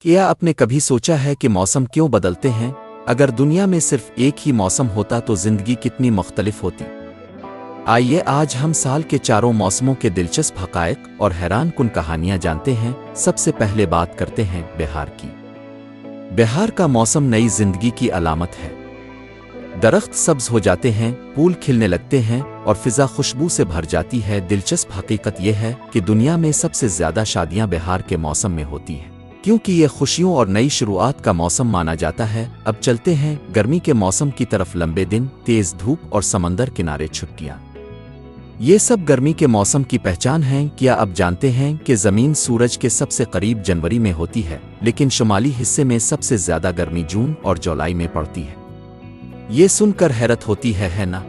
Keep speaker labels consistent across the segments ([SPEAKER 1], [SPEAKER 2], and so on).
[SPEAKER 1] کیا آپ نے کبھی سوچا ہے کہ موسم کیوں بدلتے ہیں؟ اگر دنیا میں صرف ایک ہی موسم ہوتا تو زندگی کتنی مختلف ہوتی؟ آئیے آج ہم سال کے چاروں موسموں کے دلچسپ حقائق اور حیران کن کہانیاں جانتے ہیں۔ سب سے پہلے بات کرتے ہیں بہار کی۔ بہار کا موسم نئی زندگی کی علامت ہے۔ درخت سبز ہو جاتے ہیں، پھول کھلنے لگتے ہیں اور فضا خوشبو سے بھر جاتی ہے۔ دلچسپ حقیقت یہ ہے کہ دنیا میں سب سے زیادہ شادیاں بہار کے موسم میں ہوتی ہیں، کیونکہ یہ خوشیوں اور نئی شروعات کا موسم مانا جاتا ہے۔ اب چلتے ہیں گرمی کے موسم کی طرف۔ لمبے دن، تیز دھوپ اور سمندر کنارے چھٹیاں، یہ سب گرمی کے موسم کی پہچان ہیں۔ کیا اب جانتے ہیں کہ زمین سورج کے سب سے قریب جنوری میں ہوتی ہے، لیکن شمالی حصے میں سب سے زیادہ گرمی جون اور جولائی میں پڑتی ہے؟ یہ سن کر حیرت ہوتی ہے نا؟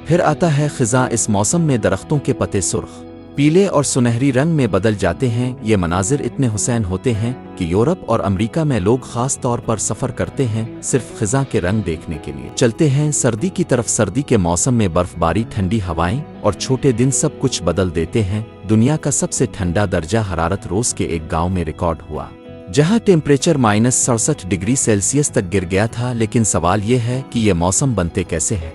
[SPEAKER 1] پھر آتا ہے خزاں۔ اس موسم میں درختوں کے پتے سرخ، پیلے اور سنہری رنگ میں بدل جاتے ہیں۔ یہ مناظر اتنے حسین ہوتے ہیں کہ یورپ اور امریکہ میں لوگ خاص طور پر سفر کرتے ہیں صرف خزاں کے رنگ دیکھنے کے لیے۔ چلتے ہیں سردی کی طرف۔ سردی کے موسم میں برف باری، ٹھنڈی ہوائیں اور چھوٹے دن سب کچھ بدل دیتے ہیں۔ دنیا کا سب سے ٹھنڈا درجہ حرارت روس کے ایک گاؤں میں ریکارڈ ہوا، جہاں ٹیمپریچر -67 ڈگری سیلسیس تک گر گیا تھا۔ لیکن سوال یہ ہے کہ یہ موسم بنتے کیسے ہیں؟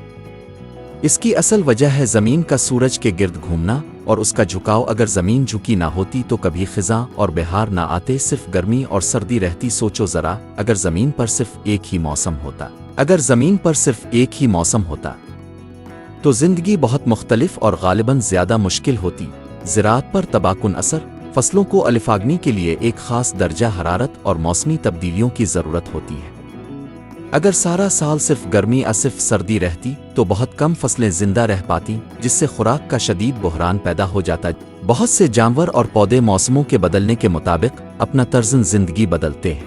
[SPEAKER 1] اس کی اصل وجہ ہے زمین کا سورج کے گرد گھومنا اور اس کا جھکاؤ۔ اگر زمین جھکی نہ ہوتی تو کبھی خزاں اور بہار نہ آتے، صرف گرمی اور سردی رہتی۔ سوچو ذرا، اگر زمین پر صرف ایک ہی موسم ہوتا تو زندگی بہت مختلف اور غالباً زیادہ مشکل ہوتی۔ زراعت پر تباہ کن اثر۔ فصلوں کو الفاگنی کے لیے ایک خاص درجہ حرارت اور موسمی تبدیلیوں کی ضرورت ہوتی ہے۔ اگر سارا سال صرف گرمی یا صرف سردی رہتی تو بہت کم فصلیں زندہ رہ پاتی، جس سے خوراک کا شدید بحران پیدا ہو جاتا۔ بہت سے جانور اور پودے موسموں کے بدلنے کے مطابق اپنا طرز زندگی بدلتے ہیں۔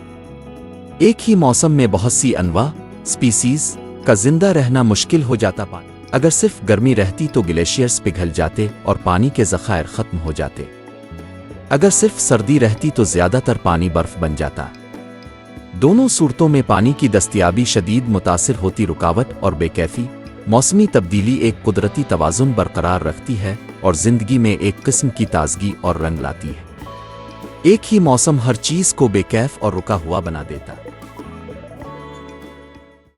[SPEAKER 1] ایک ہی موسم میں بہت سی انواع سپیسیز کا زندہ رہنا مشکل ہو جاتا۔ اگر صرف گرمی رہتی تو گلیشیئرز پگھل جاتے اور پانی کے ذخائر ختم ہو جاتے۔ اگر صرف سردی رہتی تو زیادہ تر پانی برف بن جاتا۔ دونوں صورتوں میں پانی کی دستیابی شدید متاثر ہوتی۔ رکاوٹ اور بے کیفی۔ موسمی تبدیلی ایک قدرتی توازن برقرار رکھتی ہے اور زندگی میں ایک قسم کی تازگی اور رنگ لاتی ہے۔ ایک ہی موسم ہر چیز کو بے کیف اور رکا ہوا بنا دیتا۔